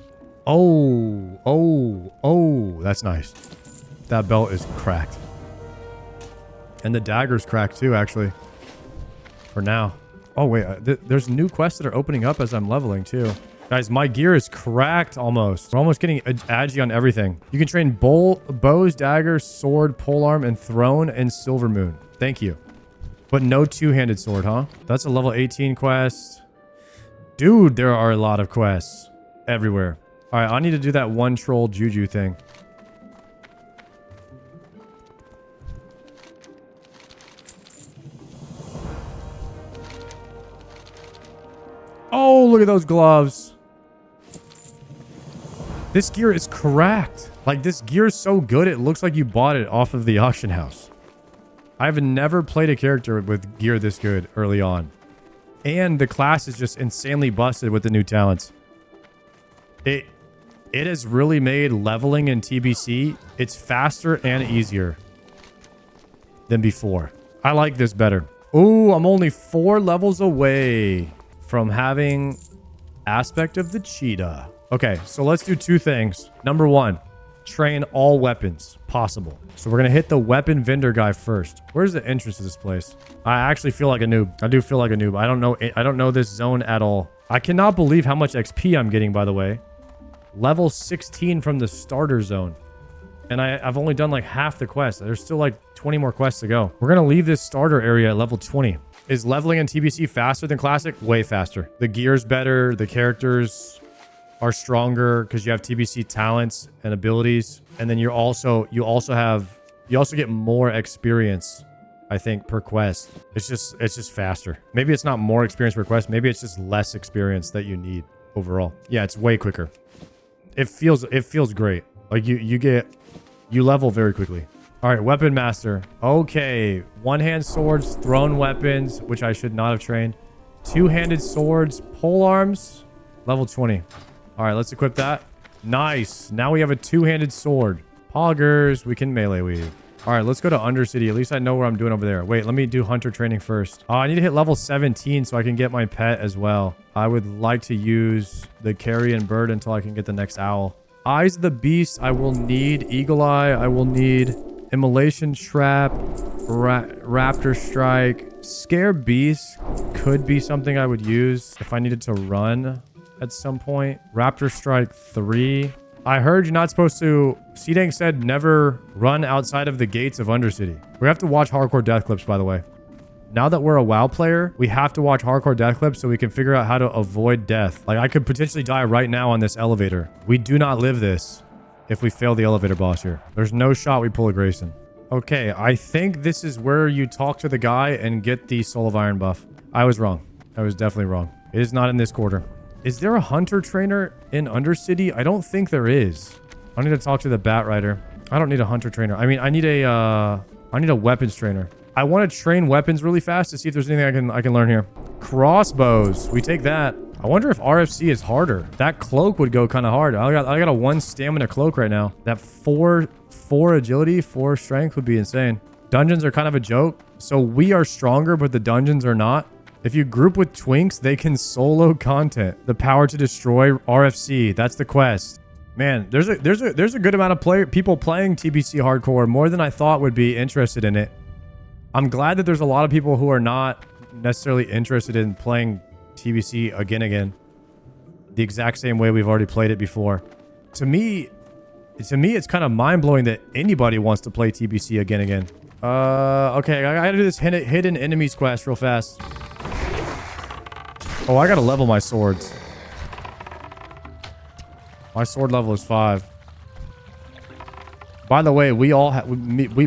Oh, that's nice. That belt is cracked. And the dagger's cracked too, actually. For now. Oh, wait. There's new quests that are opening up as I'm leveling too. Guys, my gear is cracked almost. We're almost getting agi on everything. You can train bows, daggers, sword, polearm, and throne in Silvermoon. Thank you. But no two-handed sword, huh? That's a level 18 quest. Dude, there are a lot of quests everywhere. All right, I need to do that one troll juju thing. Oh, look at those gloves. This gear is cracked. Like, this gear is so good, it looks like you bought it off of the auction house. I've never played a character with gear this good early on. And the class is just insanely busted with the new talents. It has really made leveling in TBC, it's faster and easier than before. I like this better. Ooh, I'm only 4 levels away from having Aspect of the Cheetah. Okay, so let's do 2 things. Number 1. Train all weapons possible. So we're gonna hit the weapon vendor guy first. Where's the entrance to this place? I actually feel like a noob. I do feel like a noob. I don't know this zone at all. I cannot believe how much XP I'm getting, by the way. Level 16 from the starter zone. And I've only done like half the quest. There's still like 20 more quests to go. We're gonna leave this starter area at level 20. Is leveling in TBC faster than Classic? Way faster. The gear's better. The characters are stronger because you have TBC talents and abilities, and then you also get more experience, I think, per quest. It's just faster. Maybe it's not more experience per quest. Maybe it's just less experience that you need overall. Yeah, it's way quicker. It feels great. Like you level very quickly. All right, weapon master. Okay, one-hand swords, thrown weapons, which I should not have trained. Two-handed swords, pole arms, level 20. All right, let's equip that. Nice. Now we have a two-handed sword. Poggers. We can melee weave. All right, let's go to Undercity. At least I know what I'm doing over there. Wait, let me do hunter training first. I need to hit level 17 so I can get my pet as well. I would like to use the carrion bird until I can get the next owl. Eyes of the beast, I will need. Eagle eye, I will need. Immolation trap. Raptor strike. Scare beast could be something I would use if I needed to run at some point. Raptor strike 3. I heard you're not supposed to... C-Dank said never run outside of the gates of Undercity. We have to watch hardcore death clips, by the way. Now that we're a WoW player, we have to watch hardcore death clips so we can figure out how to avoid death. Like, I could potentially die right now on this elevator. We do not live this if we fail the elevator boss here. There's no shot we pull a Grayson. Okay, I think this is where you talk to the guy and get the Soul of Iron buff. I was wrong. I was definitely wrong. It is not in this quarter. Is there a hunter trainer in Undercity? I don't think there is. I need to talk to the Bat Rider. I don't need a hunter trainer. I mean, I need a weapons trainer. I want to train weapons really fast to see if there's anything I can learn here. Crossbows. We take that. I wonder if RFC is harder. That cloak would go kind of hard. I got a 1 stamina cloak right now. That 4 agility, 4 strength would be insane. Dungeons are kind of a joke. So we are stronger, but the dungeons are not. If you group with twinks, they can solo content. The power to destroy RFC. That's the quest. Man, there's a good amount of people playing TBC hardcore, more than I thought would be interested in it. I'm glad that there's a lot of people who are not necessarily interested in playing TBC again. The exact same way we've already played it before. To me, it's kind of mind-blowing that anybody wants to play TBC again. Okay, I gotta do this hidden enemies quest real fast. Oh, I gotta level my swords. My sword level is 5. By the way, we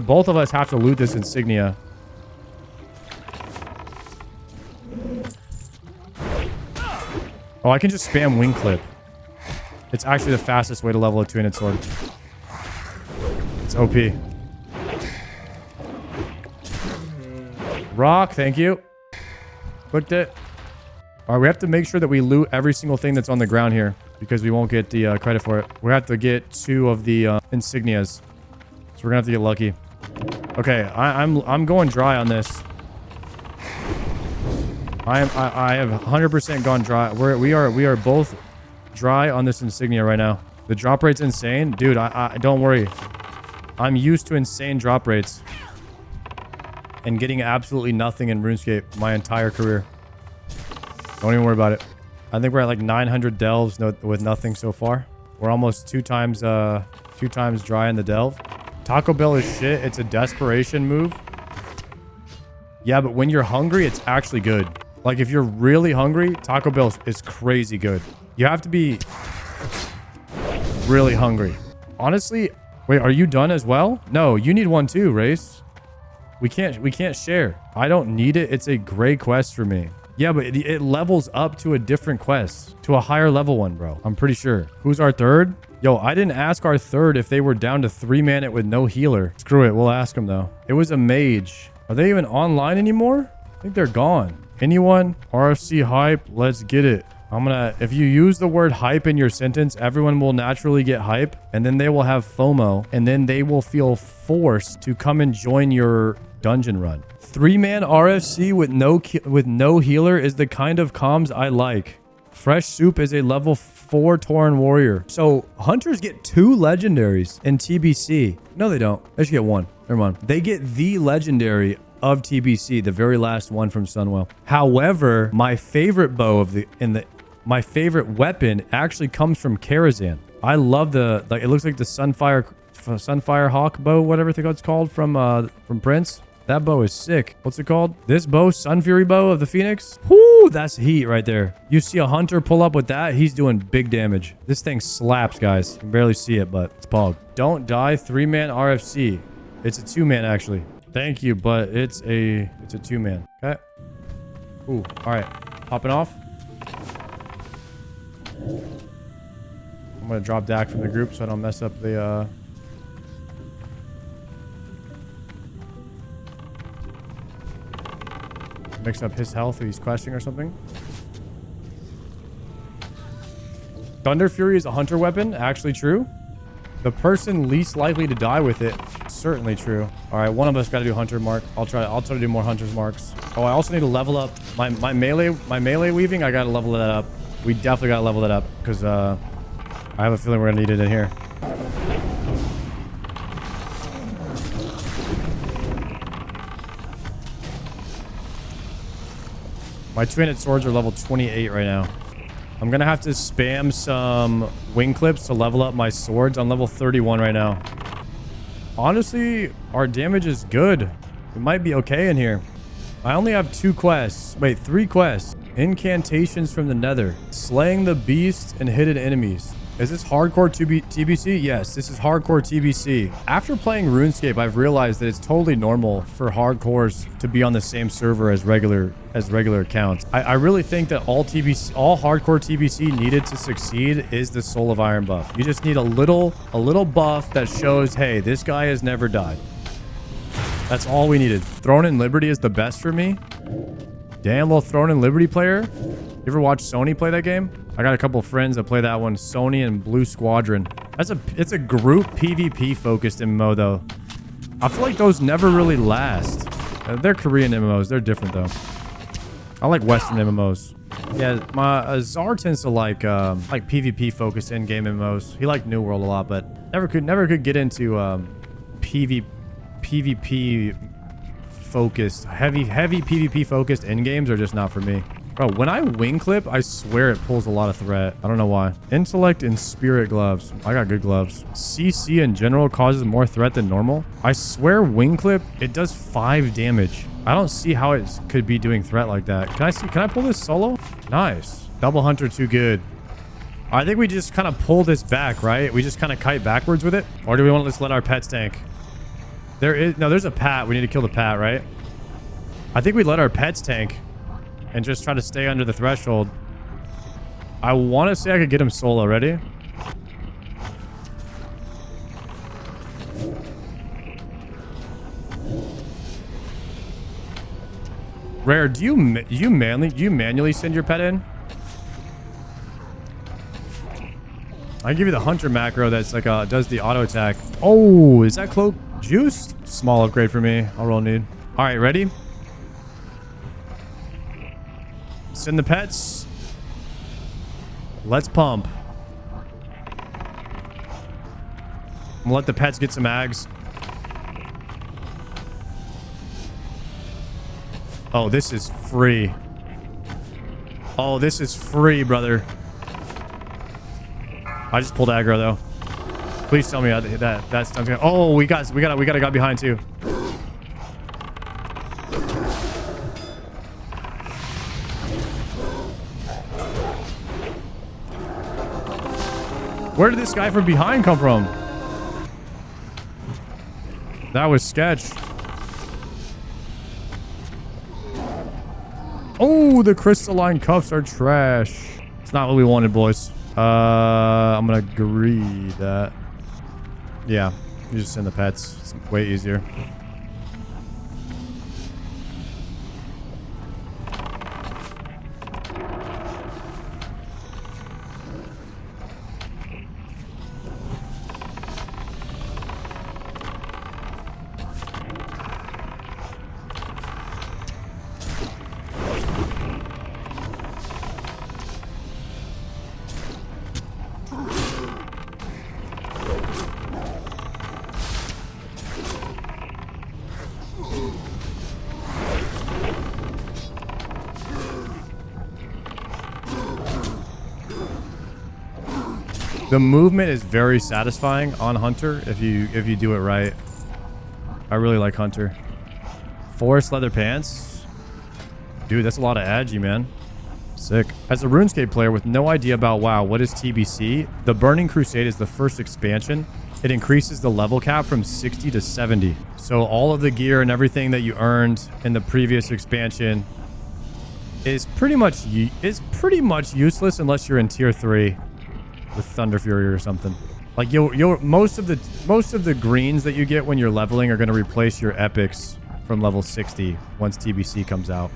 both of us have to loot this insignia. Oh, I can just spam wing clip. It's actually the fastest way to level a two-handed sword. It's OP. Rock, thank you. Clicked it. All right, we have to make sure that we loot every single thing that's on the ground here because we won't get the credit for it. We have to get 2 of the insignias. So we're gonna have to get lucky. Okay, I'm going dry on this. I have 100% gone dry. We are both dry on this insignia right now. The drop rate's insane, dude. I don't worry. I'm used to insane drop rates and getting absolutely nothing in RuneScape my entire career. Don't even worry about it. I think we're at like 900 delves with nothing so far. We're almost 2 times dry in the delve. Taco Bell is shit. It's a desperation move. Yeah, but when you're hungry, it's actually good. Like if you're really hungry, Taco Bell is crazy good. You have to be really hungry. Honestly, wait, are you done as well? No, you need one too, Race. We can't share. I don't need it. It's a gray quest for me. Yeah, but it levels up to a different quest, to a higher level one, bro. I'm pretty sure. Who's our third? Yo, I didn't ask our third if they were down to 3-man it with no healer. Screw it. We'll ask them though. It was a mage. Are they even online anymore? I think they're gone. Anyone? RFC hype. Let's get it. If you use the word hype in your sentence, everyone will naturally get hype and then they will have FOMO and then they will feel forced to come and join your dungeon run. 3-man RFC with no healer is the kind of comms I like. Fresh Soup is a level 4 Tauren warrior. So hunters get 2 legendaries in TBC. No, they don't. They should get 1. Never mind. They get the legendary of TBC, the very last one from Sunwell. However, my favorite bow my favorite weapon actually comes from Karazhan. I love it looks like the Sunfire Hawk bow, whatever it's called from Prince. That bow is sick. What's it called? This bow, Sun Fury bow of the Phoenix. Whoo, that's heat right there. You see a hunter pull up with that, he's doing big damage. This thing slaps, guys. You can barely see it, but it's pog. Don't die, 3-man RFC. It's a 2-man actually. Thank you, but it's a 2-man. Okay. Ooh, all right. Hopping off. I'm gonna drop Dak from the group so I don't mess up the mix up his health if he's questing or something. Thunder Fury is a hunter weapon. Actually true. The person least likely to die with it. Certainly true. All right, one of us got to do hunter mark. I'll try to do more hunter's marks. Oh, I also need to level up my melee weaving. I got to level that up. We definitely got to level that up because I have a feeling we're gonna need it in here. My 2-handed swords are level 28 right now. I'm gonna have to spam some wing clips to level up my swords. I'm level 31 right now. Honestly, our damage is good. We might be okay in here. I only have 2 quests. Wait, 3 quests. Incantations from the Nether. Slaying the beast and hidden enemies. Is this hardcore TBC? Yes, this is hardcore TBC. After playing RuneScape, I've realized that it's totally normal for hardcores to be on the same server as regular accounts. I really think that all hardcore TBC needed to succeed is the Soul of Iron buff. You just need a little buff that shows, hey, this guy has never died. That's all we needed. Throne and Liberty is the best for me. Damn, little Throne and Liberty player. You ever watch Sony play that game? I got a couple friends that play that one. Sony and Blue Squadron. It's a group PvP focused MMO though. I feel like those never really last. They're Korean MMOs. They're different though. I like Western MMOs. Yeah, my Czar tends to like PvP focused in-game MMOs. He liked New World a lot, but never could get into PvP focused, heavy PvP focused in games are just not for me. Bro, when I wing clip, I swear it pulls a lot of threat. I don't know why. Intellect and spirit gloves. I got good gloves. CC in general causes more threat than normal. I swear wing clip, it does 5 damage. I don't see how it could be doing threat like that. Can I pull this solo? Nice. Double hunter too good. I think we just kind of pull this back, right? We just kind of kite backwards with it. Or do we want to just let our pets tank? There's a pat. We need to kill the pat, right? I think we let our pets tank and just try to stay under the threshold. I want to say I could get him solo. Ready? Rare, do you manually send your pet in? I give you the hunter macro that's like does the auto attack. Oh, is that cloak juiced? Small upgrade for me. I'll roll need. All right, ready? Send the pets. Let's pump. I'm gonna let the pets get some ags. Oh, this is free. Oh, this is free, brother. I just pulled aggro though. Please tell me that's gonna. Oh, we got a guy behind too. Where did this guy from behind come from? That was sketch. Oh, the crystalline cuffs are trash. It's not what we wanted, boys. I'm gonna agree that. Yeah, you just send the pets. It's way easier. The movement is very satisfying on Hunter if you do it right. I really like Hunter. Forest leather pants. Dude, that's a lot of agi, man. Sick. As a RuneScape player with no idea about WoW, what is TBC? The Burning Crusade is the first expansion. It increases the level cap from 60 to 70. So all of the gear and everything that you earned in the previous expansion is pretty much useless unless you're in tier 3 with Thunder Fury or something. Like most of the greens that you get when you're leveling are going to replace your epics from level 60 once TBC comes out.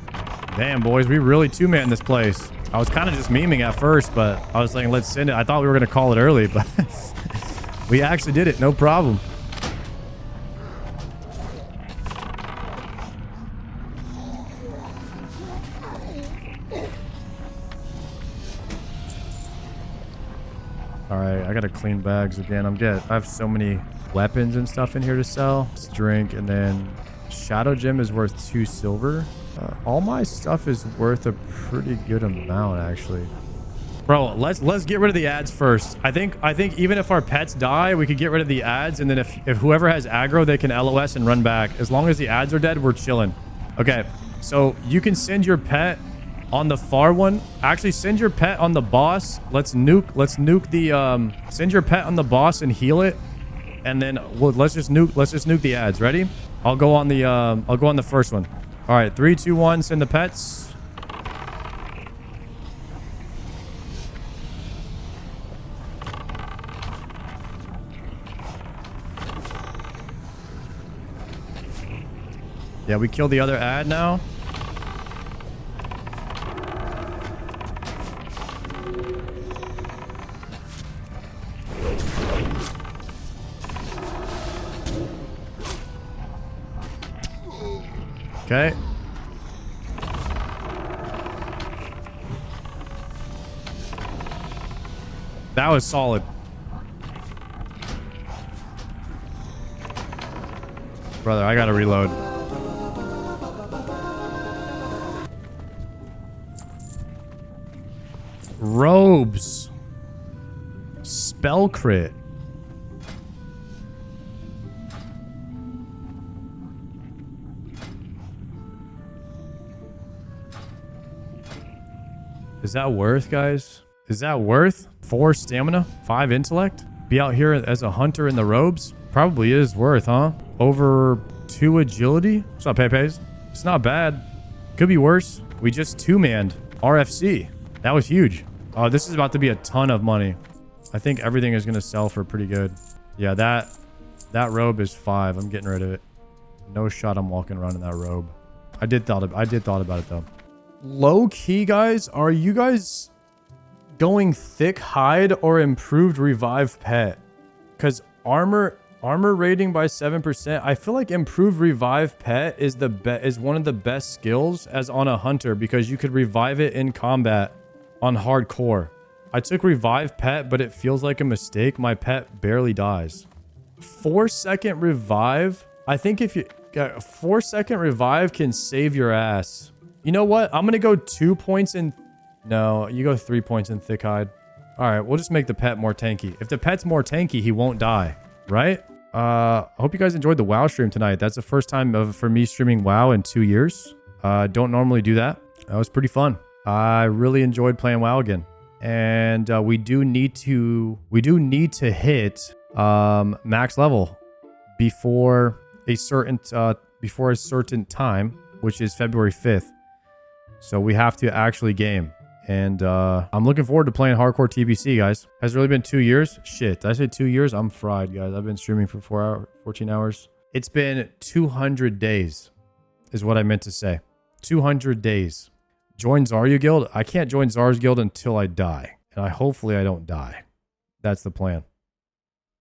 Damn, boys, we really two-man this place. I was kind of just memeing at first, but I was like, let's send it. I thought we were going to call it early, but we actually did it. No problem. All right, I got to clean bags again. I have so many weapons and stuff in here to sell. Let's drink, and then Shadow Gem is worth 2 silver. All my stuff is worth a pretty good amount, actually. Bro, let's get rid of the ads first. I think even if our pets die, we could get rid of the ads, and then if whoever has aggro, they can LOS and run back. As long as the ads are dead, we're chilling. Okay, so you can send your pet on the far one. Actually, send your pet on the boss. Let's nuke the send your pet on the boss and heal it, and then let's just nuke the ads. Ready? I'll go on the first one. All right, 3, 2, 1. Send the pets. Yeah, we killed the other ad now. Okay. That was solid. Brother, I gotta reload. Robes. Spell crit. Is that worth, guys? Is that worth 4 stamina, 5 intellect? Be out here as a hunter in the robes? Probably is worth, huh? Over 2 agility? What's up, Pepe's? It's not bad. Could be worse. We just 2-manned RFC. That was huge. Oh, this is about to be a ton of money. I think everything is going to sell for pretty good. Yeah, that robe is 5. I'm getting rid of it. No shot I'm walking around in that robe. I did thought about it, though. Low key, guys, are you guys going thick hide or improved revive pet? Because armor rating by 7%. I feel like improved revive pet is one of the best skills as on a hunter, because you could revive it in combat on hardcore. I took revive pet, but it feels like a mistake. My pet barely dies. 4-second revive. I think if you 4-second revive can save your ass. You know what? I'm going to go 2 points in. No, you go 3 points in thick hide. All right, we'll just make the pet more tanky. If the pet's more tanky, he won't die, right? I hope you guys enjoyed the WoW stream tonight. That's the first time for me streaming WoW in 2 years. Don't normally do that. That was pretty fun. I really enjoyed playing WoW again. And we do need to hit max level before a certain time, which is February 5th. So we have to actually game. And I'm looking forward to playing hardcore TBC, guys. Has it really been 2 years? Shit, did I say 2 years? I'm fried, guys. I've been streaming for 14 hours. It's been 200 days is what I meant to say. 200 days. Join Zarya Guild? I can't join Zarya's Guild until I die. And hopefully I don't die. That's the plan.